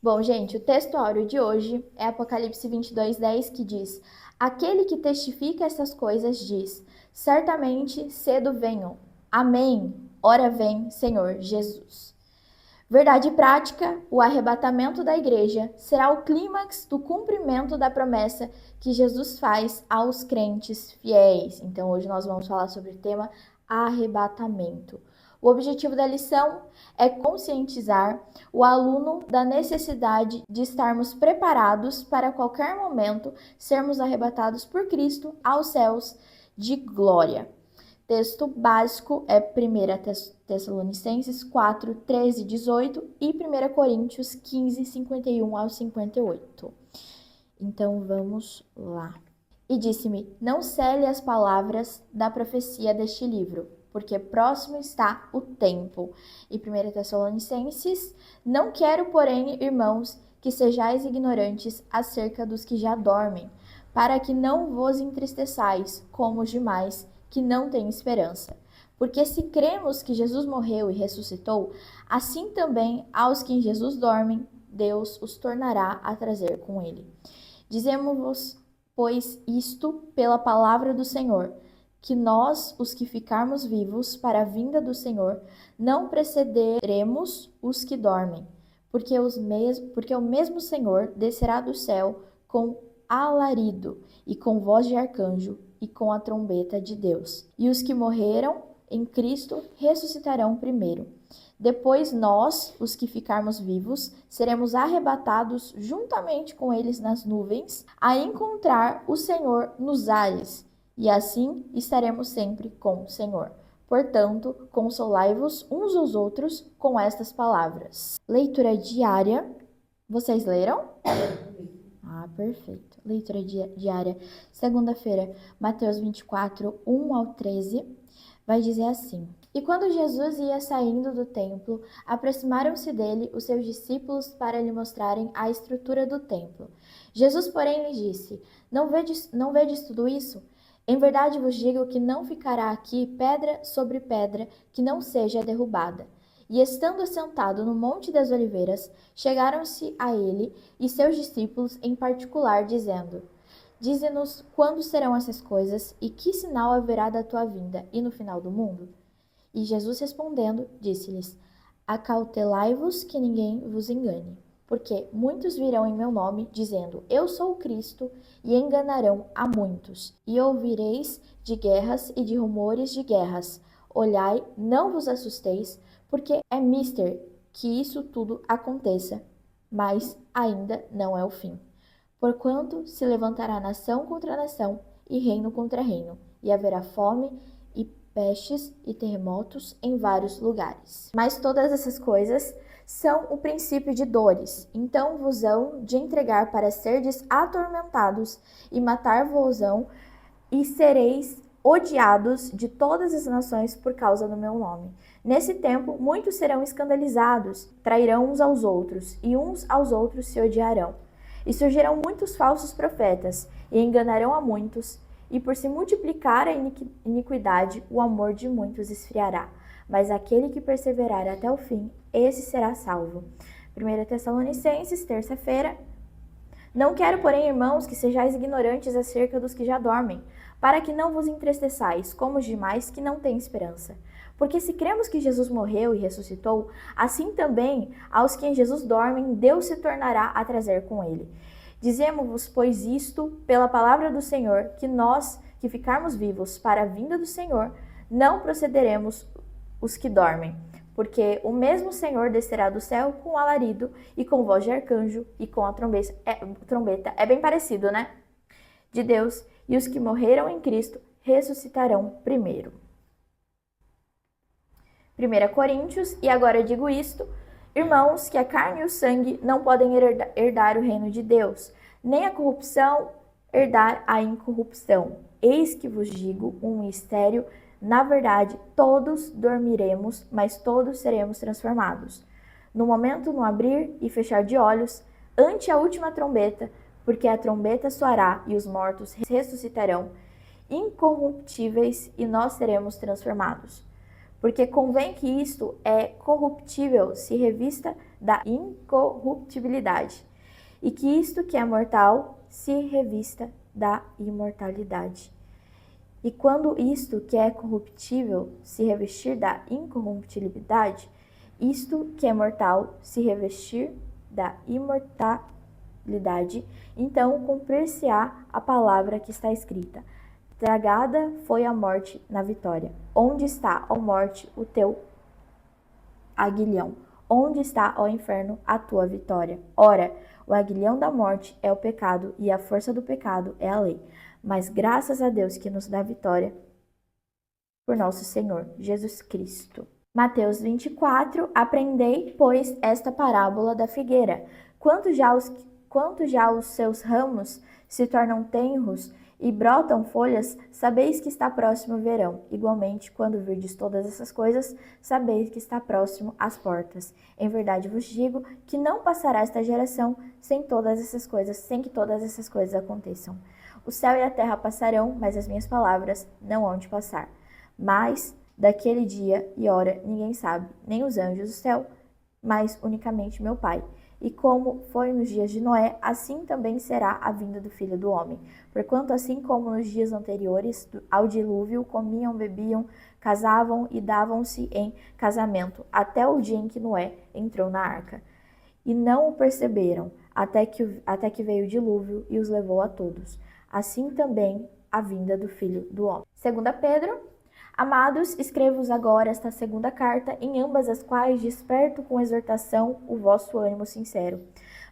Bom, gente, o texto áureo de hoje é Apocalipse 22:10, que diz: Aquele que testifica essas coisas diz: Certamente cedo venho. Amém. Ora vem, Senhor Jesus. Verdade prática, o arrebatamento da igreja será o clímax do cumprimento da promessa que Jesus faz aos crentes fiéis. Então, hoje nós vamos falar sobre o tema arrebatamento. O objetivo da lição é conscientizar o aluno da necessidade de estarmos preparados para a qualquer momento sermos arrebatados por Cristo aos céus de glória. Texto básico é 1 Tessalonicenses 4, 13, 18 e 1 Coríntios 15, 51 ao 58. Então vamos lá. E disse-me: Não cele as palavras da profecia deste livro, porque próximo está o tempo. E 1 Tessalonicenses: Não quero, porém, irmãos, que sejais ignorantes acerca dos que já dormem, para que não vos entristeçais como os demais que não têm esperança. Porque se cremos que Jesus morreu e ressuscitou, assim também aos que em Jesus dormem, Deus os tornará a trazer com ele. Dizemos-vos, pois, isto pela palavra do Senhor, que nós, os que ficarmos vivos para a vinda do Senhor, não precederemos os que dormem, porque o mesmo Senhor descerá do céu com alarido e com voz de arcanjo e com a trombeta de Deus. E os que morreram em Cristo ressuscitarão primeiro. Depois nós, os que ficarmos vivos, seremos arrebatados juntamente com eles nas nuvens, a encontrar o Senhor nos ares, e assim estaremos sempre com o Senhor. Portanto, consolai-vos uns aos outros com estas palavras. Leitura diária. Vocês leram? Perfeito. Leitura diária, segunda-feira, Mateus 24, 1 ao 13, vai dizer assim: E quando Jesus ia saindo do templo, aproximaram-se dele os seus discípulos para lhe mostrarem a estrutura do templo. Jesus, porém, lhe disse: Não vedes tudo isso? Em verdade vos digo que não ficará aqui pedra sobre pedra que não seja derrubada. E estando assentado no Monte das Oliveiras, chegaram-se a ele e seus discípulos em particular, dizendo: Dize-nos quando serão essas coisas e que sinal haverá da tua vinda e no final do mundo? E Jesus respondendo, disse-lhes: Acautelai-vos que ninguém vos engane, porque muitos virão em meu nome, dizendo: Eu sou o Cristo, e enganarão a muitos. E ouvireis de guerras e de rumores de guerras. Olhai, não vos assusteis, porque é mister que isso tudo aconteça, mas ainda não é o fim. Porquanto se levantará nação contra nação e reino contra reino, e haverá fome e pestes e terremotos em vários lugares. Mas todas essas coisas são o princípio de dores. Então vos hão de entregar para serdes atormentados e matar-vos-ão, e sereis odiados de todas as nações por causa do meu nome. Nesse tempo, muitos serão escandalizados, trairão uns aos outros, e uns aos outros se odiarão. E surgirão muitos falsos profetas, e enganarão a muitos, e por se multiplicar a iniquidade, o amor de muitos esfriará. Mas aquele que perseverar até o fim, esse será salvo. 1 Tessalonicenses, terça-feira. Não quero, porém, irmãos, que sejais ignorantes acerca dos que já dormem, para que não vos entristeçais, como os demais que não têm esperança. Porque se cremos que Jesus morreu e ressuscitou, assim também aos que em Jesus dormem, Deus se tornará a trazer com ele. Dizemos-vos, pois, isto pela palavra do Senhor, que nós, que ficarmos vivos para a vinda do Senhor, não procederemos os que dormem. Porque o mesmo Senhor descerá do céu com alarido e com voz de arcanjo e com a trombeta. É bem parecido, né? De Deus, e os que morreram em Cristo ressuscitarão primeiro. 1 Coríntios, e agora eu digo isto, irmãos, que a carne e o sangue não podem herdar o reino de Deus, nem a corrupção herdar a incorrupção. Eis que vos digo um mistério: na verdade, todos dormiremos, mas todos seremos transformados. No momento, no abrir e fechar de olhos, ante a última trombeta, porque a trombeta soará e os mortos ressuscitarão, incorruptíveis, e nós seremos transformados. Porque convém que isto é corruptível se revista da incorruptibilidade, e que isto que é mortal se revista da imortalidade. E quando isto que é corruptível se revestir da incorruptibilidade, isto que é mortal se revestir da imortalidade, então cumprir-se-á a palavra que está escrita: tragada foi a morte na vitória. Onde está, ó morte, o teu aguilhão? Onde está, ó inferno, a tua vitória? Ora, o aguilhão da morte é o pecado, e a força do pecado é a lei. Mas graças a Deus que nos dá vitória por nosso Senhor Jesus Cristo. Mateus 24. Aprendei, pois, esta parábola da figueira. Quanto já os seus ramos se tornam tenros e brotam folhas, sabeis que está próximo o verão. Igualmente, quando virdes todas essas coisas, sabeis que está próximo às portas. Em verdade vos digo que não passará esta geração sem que todas essas coisas aconteçam. O céu e a terra passarão, mas as minhas palavras não hão de passar. Mas daquele dia e hora ninguém sabe, nem os anjos do céu, mas unicamente meu Pai. E como foi nos dias de Noé, assim também será a vinda do Filho do Homem. Porquanto assim como nos dias anteriores ao dilúvio, comiam, bebiam, casavam e davam-se em casamento, até o dia em que Noé entrou na arca. E não o perceberam, até que veio o dilúvio e os levou a todos. Assim também a vinda do Filho do Homem. 2 Pedro. Amados, escrevo-vos agora esta segunda carta, em ambas as quais desperto com exortação o vosso ânimo sincero,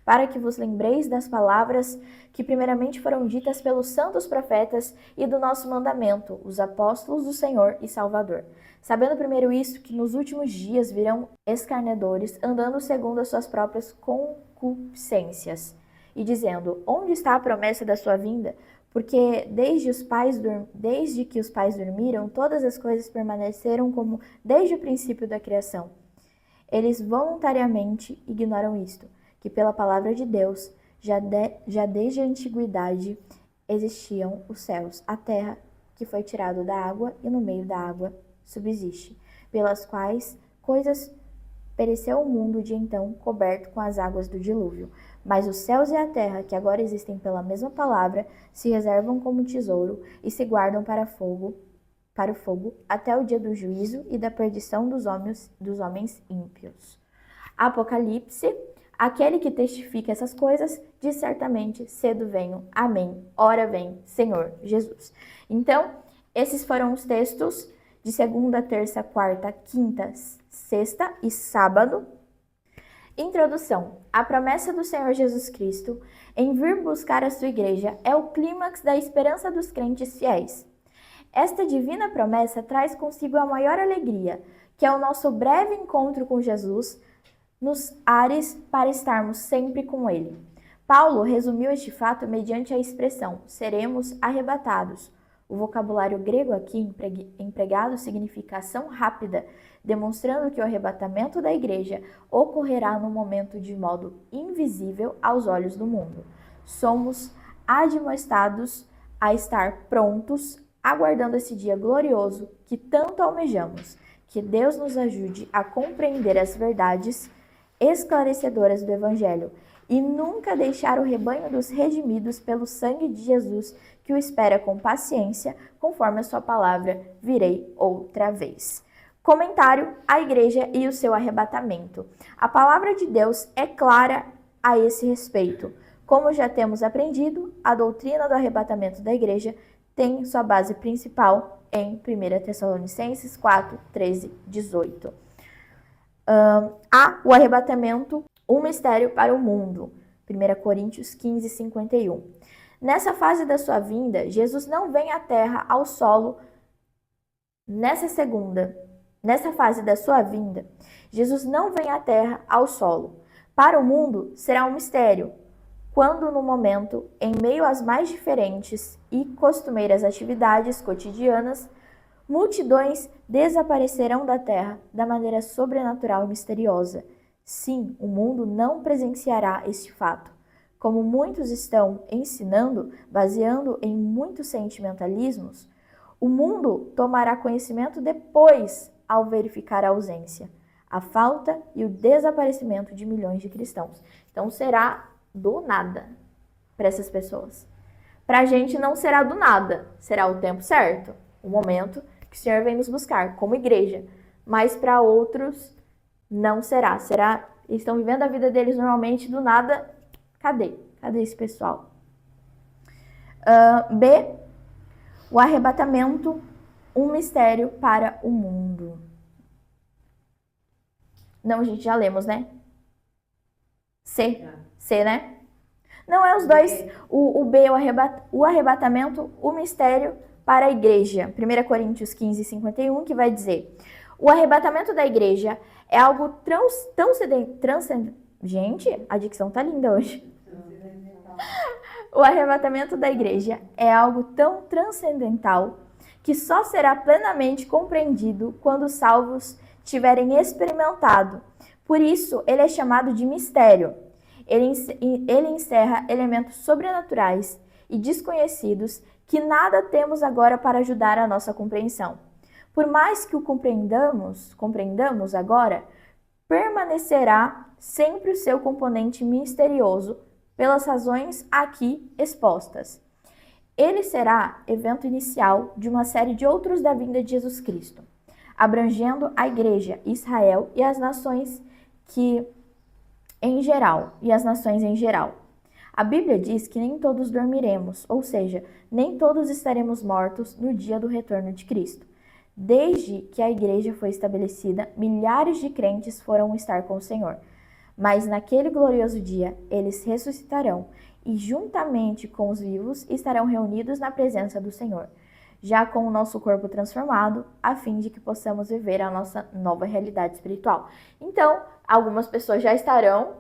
para que vos lembreis das palavras que primeiramente foram ditas pelos santos profetas e do nosso mandamento, os apóstolos do Senhor e Salvador. Sabendo primeiro isto, que nos últimos dias virão escarnecedores, andando segundo as suas próprias concupiscências, e dizendo: onde está a promessa da sua vinda? Porque desde que os pais dormiram, todas as coisas permaneceram como desde o princípio da criação. Eles voluntariamente ignoram isto, que pela palavra de Deus, já desde a antiguidade existiam os céus, a terra que foi tirada da água e no meio da água subsiste, pelas quais coisas pereceu o mundo de então coberto com as águas do dilúvio. Mas os céus e a terra, que agora existem pela mesma palavra, se reservam como tesouro e se guardam para o fogo, até o dia do juízo e da perdição dos homens ímpios. Apocalipse. Aquele que testifica essas coisas, diz certamente: cedo venho. Amém. Ora vem, Senhor Jesus. Então, esses foram os textos de segunda, terça, quarta, quinta, sexta e sábado. Introdução. A promessa do Senhor Jesus Cristo em vir buscar a sua igreja é o clímax da esperança dos crentes fiéis. Esta divina promessa traz consigo a maior alegria, que é o nosso breve encontro com Jesus nos ares para estarmos sempre com Ele. Paulo resumiu este fato mediante a expressão seremos arrebatados. O vocabulário grego aqui empregado significa ação rápida, demonstrando que o arrebatamento da igreja ocorrerá no momento de modo invisível aos olhos do mundo. Somos admoestados a estar prontos, aguardando esse dia glorioso que tanto almejamos. Que Deus nos ajude a compreender as verdades esclarecedoras do Evangelho e nunca deixar o rebanho dos redimidos pelo sangue de Jesus, que o espera com paciência, conforme a sua palavra, virei outra vez. Comentário: a igreja e o seu arrebatamento. A palavra de Deus é clara a esse respeito. Como já temos aprendido, a doutrina do arrebatamento da igreja tem sua base principal em 1 Tessalonicenses 4, 13, 18. O arrebatamento, um mistério para o mundo. 1 Coríntios 15, 51. Nessa fase da sua vinda, Jesus não vem à terra ao solo. Nessa fase da sua vinda, Jesus não vem à terra ao solo. Para o mundo, será um mistério, quando no momento, em meio às mais diferentes e costumeiras atividades cotidianas, multidões desaparecerão da terra da maneira sobrenatural e misteriosa. Sim, o mundo não presenciará este fato. Como muitos estão ensinando, baseando em muitos sentimentalismos, o mundo tomará conhecimento depois ao verificar a ausência. a falta e o desaparecimento de milhões de cristãos. Então será do nada para essas pessoas. Para a gente não será do nada, será o tempo certo, o momento que o Senhor vem nos buscar como igreja. Mas para outros não será. Eles estão vivendo a vida deles normalmente, do nada. Cadê esse pessoal? B, o arrebatamento, um mistério para o mundo. Não, gente, já lemos, né? C, né? Não é os dois. O B, o arrebatamento, o mistério para a igreja. 1 Coríntios 15, 51, que vai dizer: o arrebatamento da igreja é algo transcendental. Gente, a dicção tá linda hoje. O arrebatamento da igreja é algo tão transcendental que só será plenamente compreendido quando os salvos tiverem experimentado. Por isso, ele é chamado de mistério. Ele encerra elementos sobrenaturais e desconhecidos que nada temos agora para ajudar a nossa compreensão. Por mais que o compreendamos agora, permanecerá sempre o seu componente misterioso pelas razões aqui expostas. Ele será evento inicial de uma série de outros da vinda de Jesus Cristo, abrangendo a igreja, Israel e as nações em geral. A Bíblia diz que nem todos dormiremos, ou seja, nem todos estaremos mortos no dia do retorno de Cristo. Desde que a igreja foi estabelecida, milhares de crentes foram estar com o Senhor. Mas naquele glorioso dia, eles ressuscitarão e, juntamente com os vivos, estarão reunidos na presença do Senhor, já com o nosso corpo transformado, a fim de que possamos viver a nossa nova realidade espiritual. Então, algumas pessoas já estarão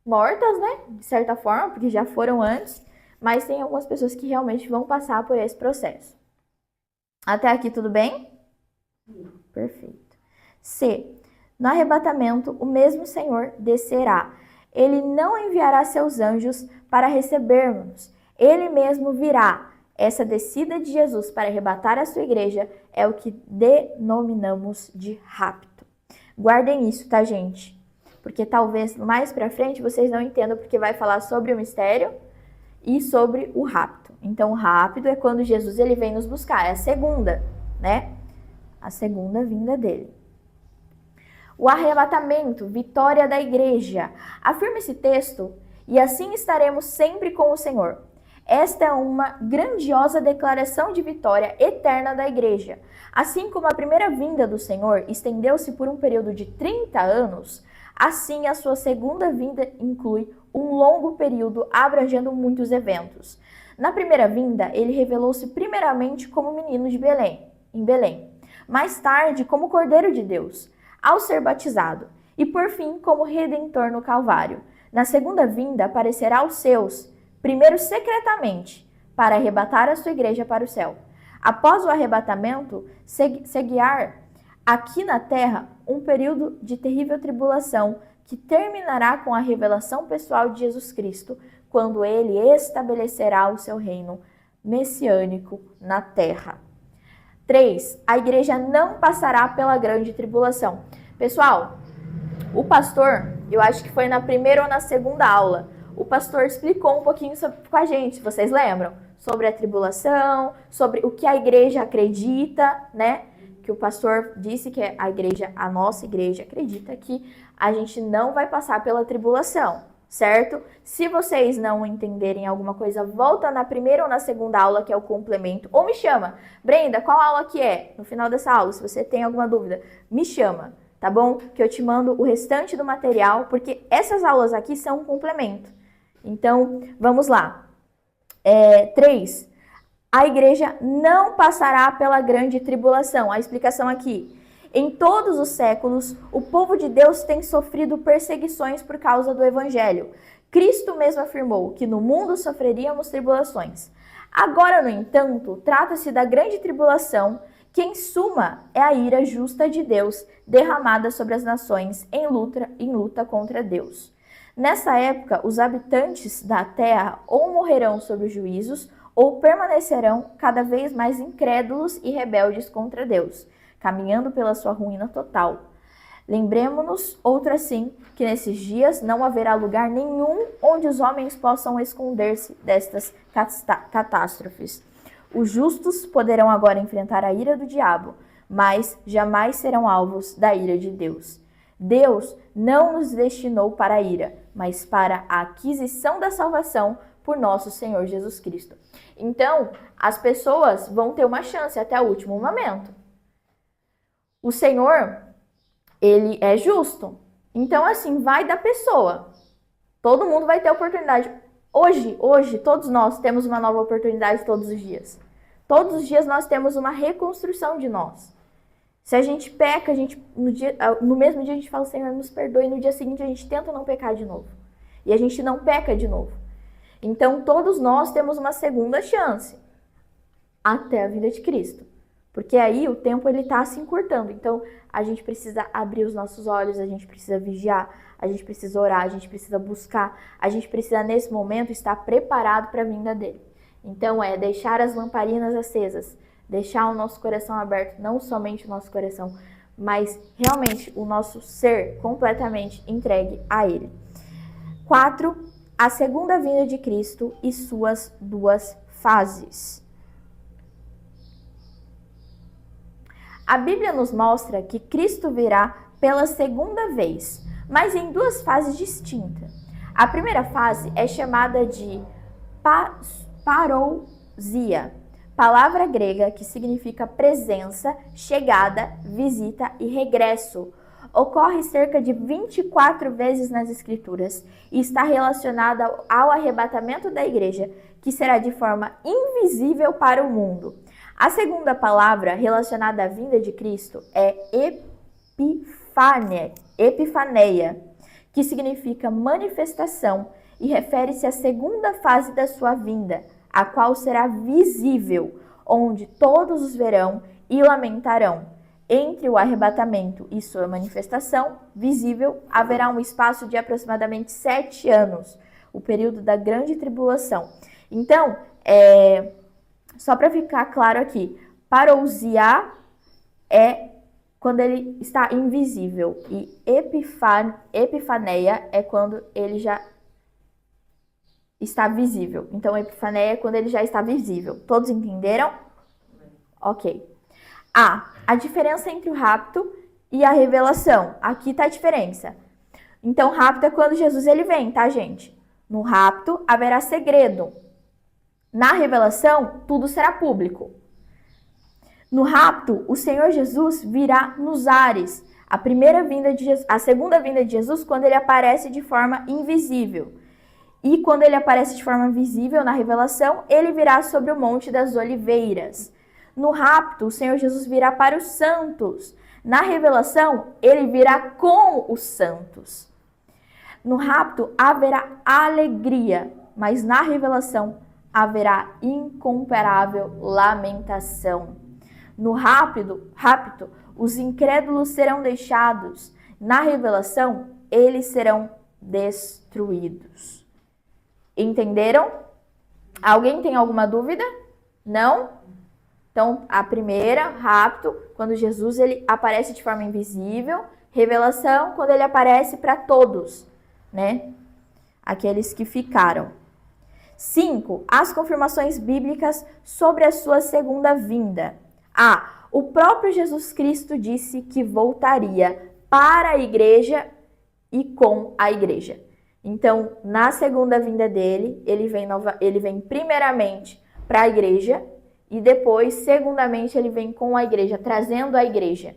mortas, né? De certa forma, porque já foram antes, mas tem algumas pessoas que realmente vão passar por esse processo. Até aqui tudo bem? Perfeito. C. No arrebatamento, o mesmo Senhor descerá. Ele não enviará seus anjos para recebermos. Ele mesmo virá. Essa descida de Jesus para arrebatar a sua igreja é o que denominamos de rapto. Guardem isso, tá, gente? Porque talvez mais pra frente vocês não entendam, porque vai falar sobre o mistério e sobre o rapto. Então, o rapto é quando Jesus ele vem nos buscar. É a segunda, né? A segunda vinda dele. O arrebatamento, vitória da igreja. Afirma esse texto: e assim estaremos sempre com o Senhor. Esta é uma grandiosa declaração de vitória eterna da igreja. Assim como a primeira vinda do Senhor estendeu-se por um período de 30 anos, assim a sua segunda vinda inclui um longo período abrangendo muitos eventos. Na primeira vinda, ele revelou-se primeiramente como menino de Belém, em Belém. Mais tarde, como Cordeiro de Deus, ao ser batizado, e por fim como Redentor no Calvário. Na segunda vinda aparecerá aos seus, primeiro secretamente, para arrebatar a sua igreja para o céu. Após o arrebatamento, seguirá aqui na terra um período de terrível tribulação que terminará com a revelação pessoal de Jesus Cristo, quando ele estabelecerá o seu reino messiânico na terra. 3. A igreja não passará pela grande tribulação. Pessoal, o pastor, eu acho que foi na primeira ou na segunda aula, o pastor explicou um pouquinho com a gente, vocês lembram? Sobre a tribulação, sobre o que a igreja acredita, né? Que o pastor disse que a nossa igreja acredita que a gente não vai passar pela tribulação, certo? Se vocês não entenderem alguma coisa, volta na primeira ou na segunda aula, que é o complemento, ou me chama. Brenda, qual aula que é? No final dessa aula, se você tem alguma dúvida, me chama, tá bom? Que eu te mando o restante do material, porque essas aulas aqui são um complemento. Então, vamos lá. 3. A igreja não passará pela grande tribulação. A explicação aqui. Em todos os séculos, o povo de Deus tem sofrido perseguições por causa do evangelho. Cristo mesmo afirmou que no mundo sofreríamos tribulações. Agora, no entanto, trata-se da grande tribulação, que em suma é a ira justa de Deus derramada sobre as nações em luta contra Deus. Nessa época, os habitantes da terra ou morrerão sob os juízos ou permanecerão cada vez mais incrédulos e rebeldes contra Deus, caminhando pela sua ruína total. Lembremos-nos, outra assim, que nesses dias não haverá lugar nenhum onde os homens possam esconder-se destas catástrofes. Os justos poderão agora enfrentar a ira do diabo, mas jamais serão alvos da ira de Deus. Deus não nos destinou para a ira, mas para a aquisição da salvação por nosso Senhor Jesus Cristo. Então, as pessoas vão ter uma chance até o último momento. O Senhor, ele é justo. Então, assim, vai da pessoa. Todo mundo vai ter oportunidade. Hoje, todos nós temos uma nova oportunidade todos os dias. Todos os dias nós temos uma reconstrução de nós. Se a gente peca, no mesmo dia a gente fala, Senhor, nos perdoe, e no dia seguinte a gente tenta não pecar de novo. E a gente não peca de novo. Então, todos nós temos uma segunda chance até a vinda de Cristo. Porque aí o tempo está se encurtando. Então, a gente precisa abrir os nossos olhos, a gente precisa vigiar, a gente precisa orar, a gente precisa buscar, a gente precisa, nesse momento, estar preparado para a vinda dele. Então, deixar as lamparinas acesas, deixar o nosso coração aberto, não somente o nosso coração, mas realmente o nosso ser completamente entregue a ele. 4. A segunda vinda de Cristo e suas duas fases. A Bíblia nos mostra que Cristo virá pela segunda vez, mas em duas fases distintas. A primeira fase é chamada de parousia, palavra grega que significa presença, chegada, visita e regresso. Ocorre cerca de 24 vezes nas Escrituras e está relacionada ao arrebatamento da igreja, que será de forma invisível para o mundo. A segunda palavra relacionada à vinda de Cristo é epifaneia, que significa manifestação e refere-se à segunda fase da sua vinda, a qual será visível, onde todos os verão e lamentarão. Entre o arrebatamento e sua manifestação visível, haverá um espaço de aproximadamente 7 anos, o período da grande tribulação. Então, só para ficar claro aqui, parousia é quando ele está invisível e epifaneia é quando ele já está visível. Então, epifaneia é quando ele já está visível. Todos entenderam? Ok. A diferença entre o rapto e a revelação. Aqui está a diferença. Então, rapto é quando Jesus ele vem, tá, gente? No rapto haverá segredo. Na revelação, tudo será público. No rapto, o Senhor Jesus virá nos ares. A segunda vinda de Jesus, quando ele aparece de forma invisível. E quando ele aparece de forma visível na revelação, ele virá sobre o Monte das Oliveiras. No rapto, o Senhor Jesus virá para os santos. Na revelação, ele virá com os santos. No rapto, haverá alegria, mas na revelação, haverá incomparável lamentação. No rapto, os incrédulos serão deixados. Na revelação, eles serão destruídos. Entenderam? Alguém tem alguma dúvida? Não? Então, a primeira, rapto, quando Jesus ele aparece de forma invisível. Revelação, quando ele aparece para todos, né? Aqueles que ficaram. 5. As confirmações bíblicas sobre a sua segunda vinda. O próprio Jesus Cristo disse que voltaria para a igreja e com a igreja. Então, na segunda vinda dele, ele vem primeiramente para a igreja e depois, segundamente, ele vem com a igreja, trazendo a igreja.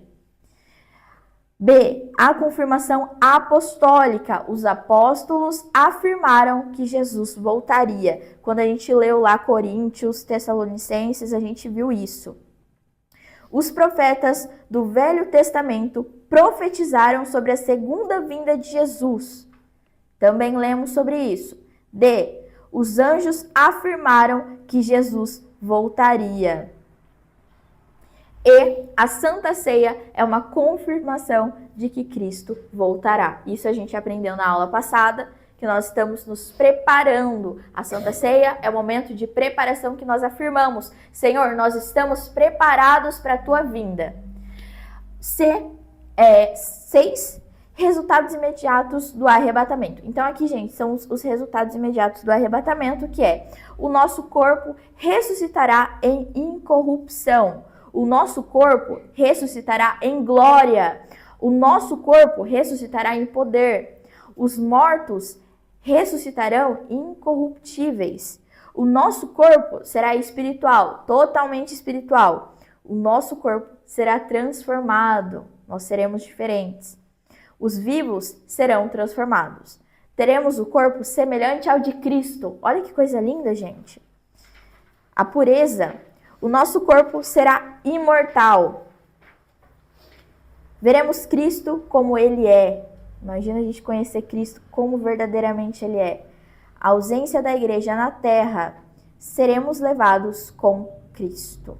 B. A confirmação apostólica. Os apóstolos afirmaram que Jesus voltaria. Quando a gente leu lá Coríntios, Tessalonicenses, a gente viu isso. Os profetas do Velho Testamento profetizaram sobre a segunda vinda de Jesus. Também lemos sobre isso. D. Os anjos afirmaram que Jesus voltaria. E a Santa Ceia é uma confirmação de que Cristo voltará. Isso a gente aprendeu na aula passada, que nós estamos nos preparando. A Santa Ceia é o momento de preparação que nós afirmamos: Senhor, nós estamos preparados para a tua vinda. C. 6 resultados imediatos do arrebatamento. Então aqui, gente, são os resultados imediatos do arrebatamento, que é: o nosso corpo ressuscitará em incorrupção. O nosso corpo ressuscitará em glória. O nosso corpo ressuscitará em poder. Os mortos ressuscitarão incorruptíveis. O nosso corpo será espiritual, totalmente espiritual. O nosso corpo será transformado. Nós seremos diferentes. Os vivos serão transformados. Teremos o corpo semelhante ao de Cristo. Olha que coisa linda, gente. A pureza. O nosso corpo será imortal. Veremos Cristo como Ele é. Imagina a gente conhecer Cristo como verdadeiramente Ele é. A ausência da igreja na terra. Seremos levados com Cristo.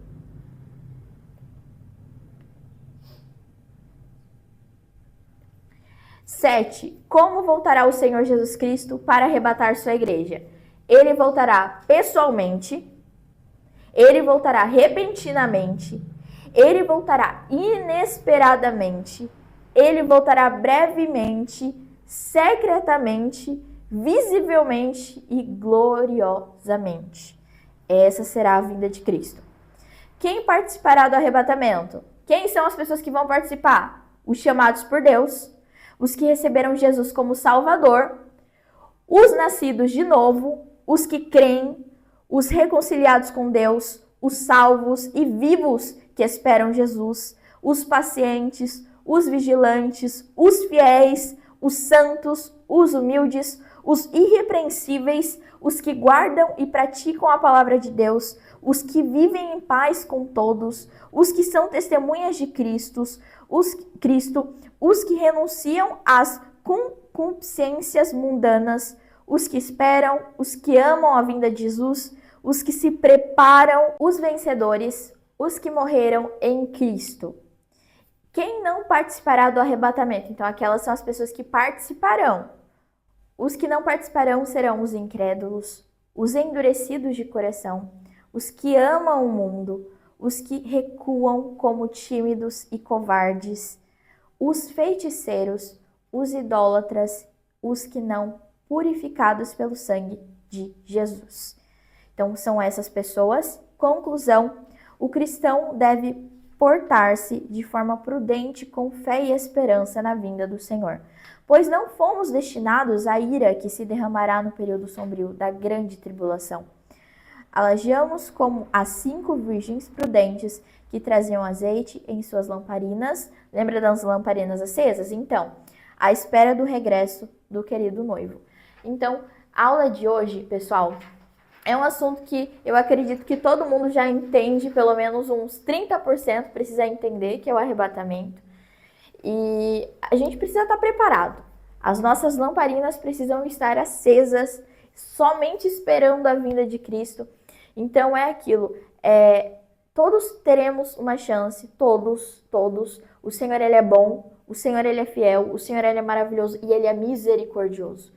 Sete, como voltará o Senhor Jesus Cristo para arrebatar sua igreja? Ele voltará pessoalmente, ele voltará repentinamente, ele voltará inesperadamente, ele voltará brevemente, secretamente, visivelmente e gloriosamente. Essa será a vinda de Cristo. Quem participará do arrebatamento? Quem são as pessoas que vão participar? Os chamados por Deus, os que receberam Jesus como Salvador, os nascidos de novo, os que creem, os reconciliados com Deus, os salvos e vivos que esperam Jesus, os pacientes, os vigilantes, os fiéis, os santos, os humildes, os irrepreensíveis, os que guardam e praticam a palavra de Deus, os que vivem em paz com todos, os que são testemunhas de Cristo, os que renunciam às concupiscências mundanas, os que esperam, os que amam a vinda de Jesus, os que se preparam, os vencedores, os que morreram em Cristo. Quem não participará do arrebatamento? Então, aquelas são as pessoas que participarão. Os que não participarão serão os incrédulos, os endurecidos de coração, os que amam o mundo, os que recuam como tímidos e covardes, os feiticeiros, os idólatras, os que não purificados pelo sangue de Jesus. Então, são essas pessoas. Conclusão: o cristão deve portar-se de forma prudente, com fé e esperança na vinda do Senhor, pois não fomos destinados à ira que se derramará no período sombrio da grande tribulação. Alajamos como as 5 virgens prudentes que traziam azeite em suas lamparinas. Lembra das lamparinas acesas? Então, à espera do regresso do querido noivo. Então, a aula de hoje, pessoal, é um assunto que eu acredito que todo mundo já entende, pelo menos uns 30% precisa entender, que é o arrebatamento. E a gente precisa estar preparado. As nossas lamparinas precisam estar acesas, somente esperando a vinda de Cristo. Então é aquilo, todos teremos uma chance, todos. O Senhor, Ele é bom, o Senhor, Ele é fiel, o Senhor, Ele é maravilhoso e Ele é misericordioso.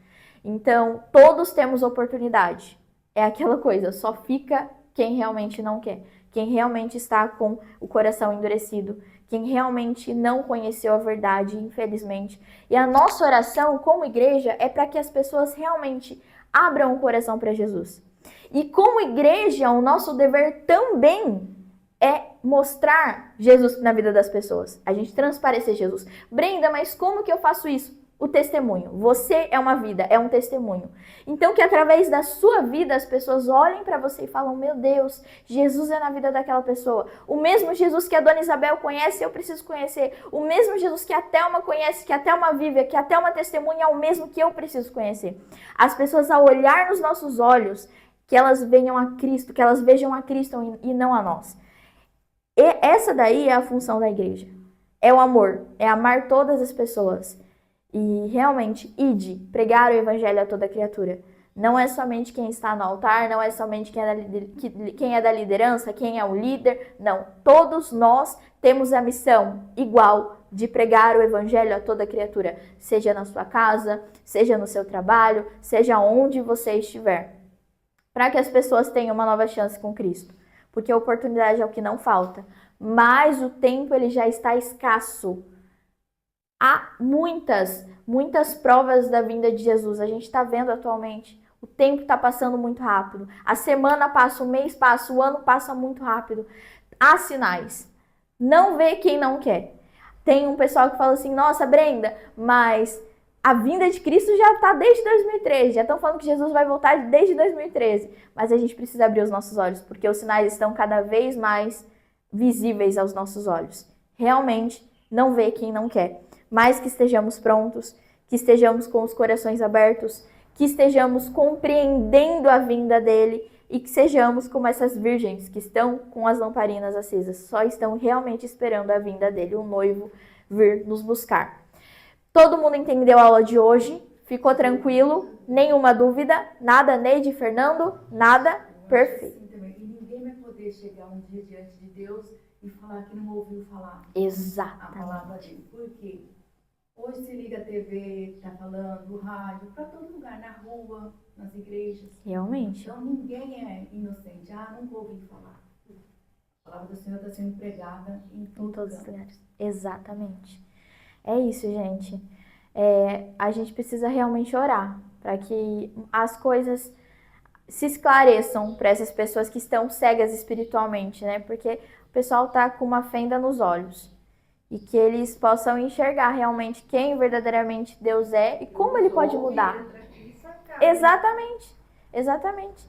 Então, todos temos oportunidade. É aquela coisa, só fica quem realmente não quer, quem realmente está com o coração endurecido, quem realmente não conheceu a verdade, infelizmente. E a nossa oração como igreja é para que as pessoas realmente abram o coração para Jesus. E como igreja, o nosso dever também é mostrar Jesus na vida das pessoas. A gente transparecer Jesus. Brenda, mas como que eu faço isso? O testemunho. Você é uma vida, é um testemunho. Então que através da sua vida as pessoas olhem para você e falam: meu Deus, Jesus é na vida daquela pessoa. O mesmo Jesus que a Dona Isabel conhece, eu preciso conhecer. O mesmo Jesus que a Thelma conhece, que a Thelma vive, que a Thelma testemunha, é o mesmo que eu preciso conhecer. As pessoas, ao olhar nos nossos olhos, que elas venham a Cristo, que elas vejam a Cristo e não a nós. E essa daí é a função da igreja. É o amor, é amar todas as pessoas. E realmente, ide, pregar o evangelho a toda criatura. Não é somente quem está no altar, não é somente quem é da liderança, quem é o líder. Não, todos nós temos a missão igual de pregar o evangelho a toda criatura. Seja na sua casa, seja no seu trabalho, seja onde você estiver. Para que as pessoas tenham uma nova chance com Cristo. Porque a oportunidade é o que não falta. Mas o tempo ele já está escasso. Há muitas provas da vinda de Jesus. A gente está vendo atualmente. O tempo está passando muito rápido. A semana passa, o mês passa, o ano passa muito rápido. Há sinais. Não vê quem não quer. Tem um pessoal que fala assim, nossa, Brenda, mas a vinda de Cristo já está desde 2013. Já estão falando que Jesus vai voltar desde 2013. Mas a gente precisa abrir os nossos olhos, porque os sinais estão cada vez mais visíveis aos nossos olhos. Realmente, não vê quem não quer. Mas que estejamos prontos, que estejamos com os corações abertos, que estejamos compreendendo a vinda dele e que sejamos como essas virgens que estão com as lamparinas acesas, só estão realmente esperando a vinda dele, o noivo vir nos buscar. Todo mundo entendeu a aula de hoje? Ficou tranquilo? Nenhuma dúvida? Nada, Neide, Fernando? Nada? Perfeito. E ninguém vai poder chegar um dia diante de Deus e falar que não ouviu falar Exatamente. a palavra dele. Por quê? Hoje se liga a TV, tá falando, o rádio, para todo lugar, na rua, nas igrejas. Realmente. Então ninguém é inocente. Nunca ouvi falar. A palavra do Senhor está sendo pregada em todos os lugares. Exatamente. É isso, gente. A gente precisa realmente orar para que as coisas se esclareçam para essas pessoas que estão cegas espiritualmente, né? Porque o pessoal tá com uma fenda nos olhos. E que eles possam enxergar realmente quem verdadeiramente Deus é e como ele pode mudar. Exatamente, exatamente.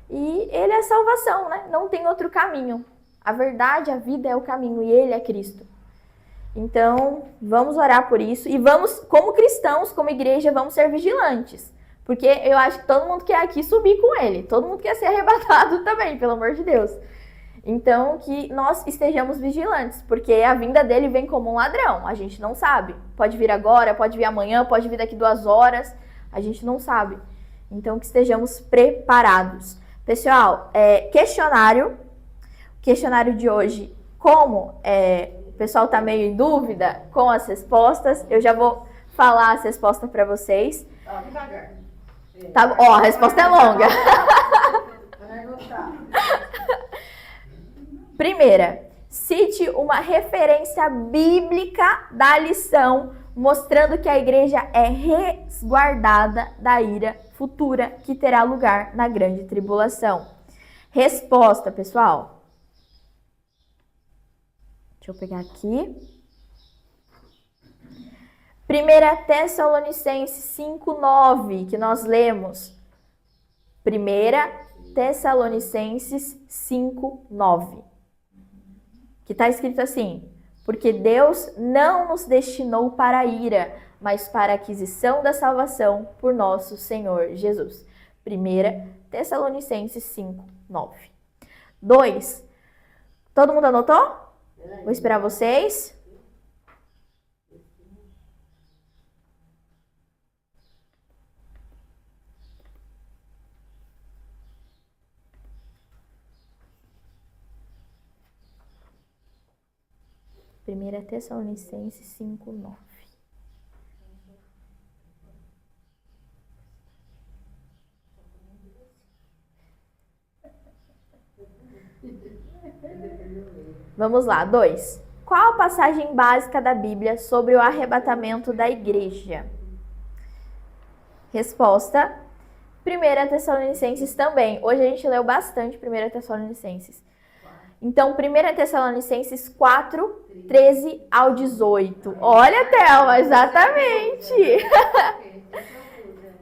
E ele é a salvação, né? Não tem outro caminho. A verdade, a vida é o caminho e ele é Cristo. Então, vamos orar por isso e vamos, como cristãos, como igreja, vamos ser vigilantes. Porque eu acho que todo mundo quer aqui subir com ele. Todo mundo quer ser arrebatado também, pelo amor de Deus. Então, que nós estejamos vigilantes, porque a vinda dele vem como um ladrão, a gente não sabe. Pode vir agora, pode vir amanhã, pode vir daqui 2 horas, a gente não sabe. Então, que estejamos preparados. Pessoal, questionário de hoje, como o pessoal está meio em dúvida com as respostas, eu já vou falar as respostas para vocês. Devagar. Tá, a resposta é longa. Primeira, cite uma referência bíblica da lição, mostrando que a igreja é resguardada da ira futura que terá lugar na grande tribulação. Resposta, pessoal. Deixa eu pegar aqui. 1 Tessalonicenses 5:9, que nós lemos. 1 Tessalonicenses 5:9. Que está escrito assim: porque Deus não nos destinou para a ira, mas para a aquisição da salvação por nosso Senhor Jesus. 1 Tessalonicenses 5:9. 2. Todo mundo anotou? Vou esperar vocês. Primeira Tessalonicenses 5:9. Vamos lá, 2. Qual a passagem básica da Bíblia sobre o arrebatamento da igreja? Resposta: 1 Tessalonicenses também. Hoje a gente leu bastante 1 Tessalonicenses. Então, 1 Tessalonicenses 4, 13 ao 18. Olha, Thelma, exatamente.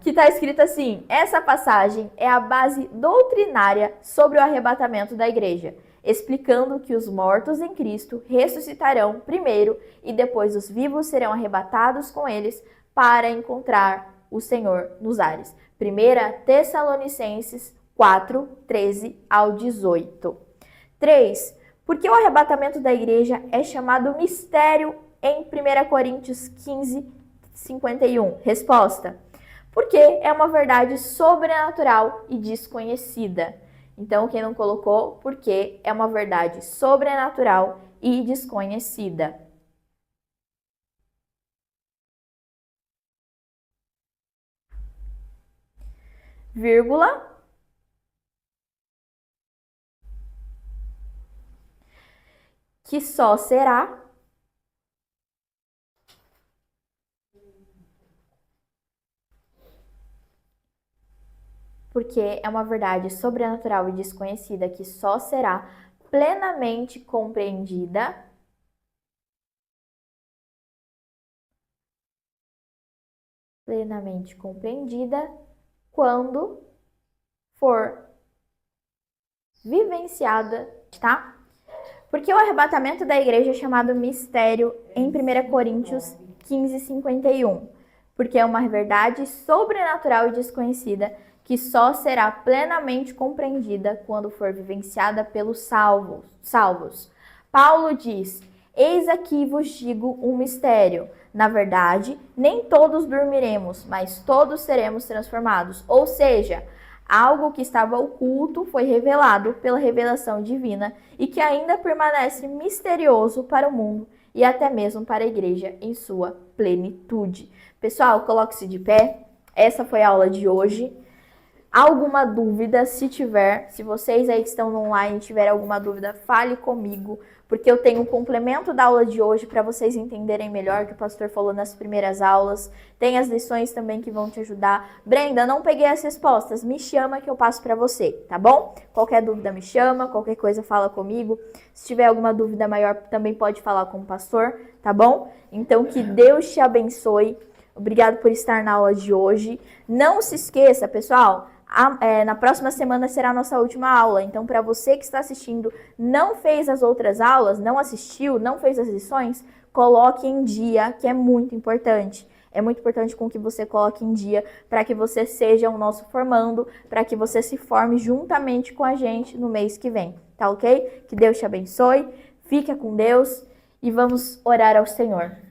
Que está escrito assim: essa passagem é a base doutrinária sobre o arrebatamento da igreja, explicando que os mortos em Cristo ressuscitarão primeiro e depois os vivos serão arrebatados com eles para encontrar o Senhor nos ares. 1 Tessalonicenses 4, 13 ao 18. 3. Por que o arrebatamento da igreja é chamado mistério em 1 Coríntios 15, 51? Resposta: porque é uma verdade sobrenatural e desconhecida. Então, quem não colocou, porque é uma verdade sobrenatural e desconhecida. Vírgula. Que só será porque é uma verdade sobrenatural e desconhecida que só será plenamente compreendida quando for vivenciada, tá? Porque o arrebatamento da igreja é chamado mistério em 1 Coríntios 15:51, porque é uma verdade sobrenatural e desconhecida que só será plenamente compreendida quando for vivenciada pelos salvos. Paulo diz: eis aqui vos digo um mistério. Na verdade, nem todos dormiremos, mas todos seremos transformados. Ou seja, algo que estava oculto foi revelado pela revelação divina e que ainda permanece misterioso para o mundo e até mesmo para a igreja em sua plenitude. Pessoal, coloque-se de pé. Essa foi a aula de hoje. Alguma dúvida, se tiver, se vocês aí que estão no online tiverem alguma dúvida, fale comigo, porque eu tenho um complemento da aula de hoje para vocês entenderem melhor o que o pastor falou nas primeiras aulas. Tem as lições também que vão te ajudar. Brenda, não peguei as respostas, me chama que eu passo para você, tá bom? Qualquer dúvida me chama, qualquer coisa fala comigo. Se tiver alguma dúvida maior, também pode falar com o pastor, tá bom? Então, que Deus te abençoe. Obrigado por estar na aula de hoje. Não se esqueça, pessoal, na próxima semana será a nossa última aula. Então, para você que está assistindo, não fez as outras aulas, não assistiu, não fez as lições, coloque em dia, que é muito importante. É muito importante com que você coloque em dia para que você seja o nosso formando, para que você se forme juntamente com a gente no mês que vem, tá ok? Que Deus te abençoe, fica com Deus e vamos orar ao Senhor.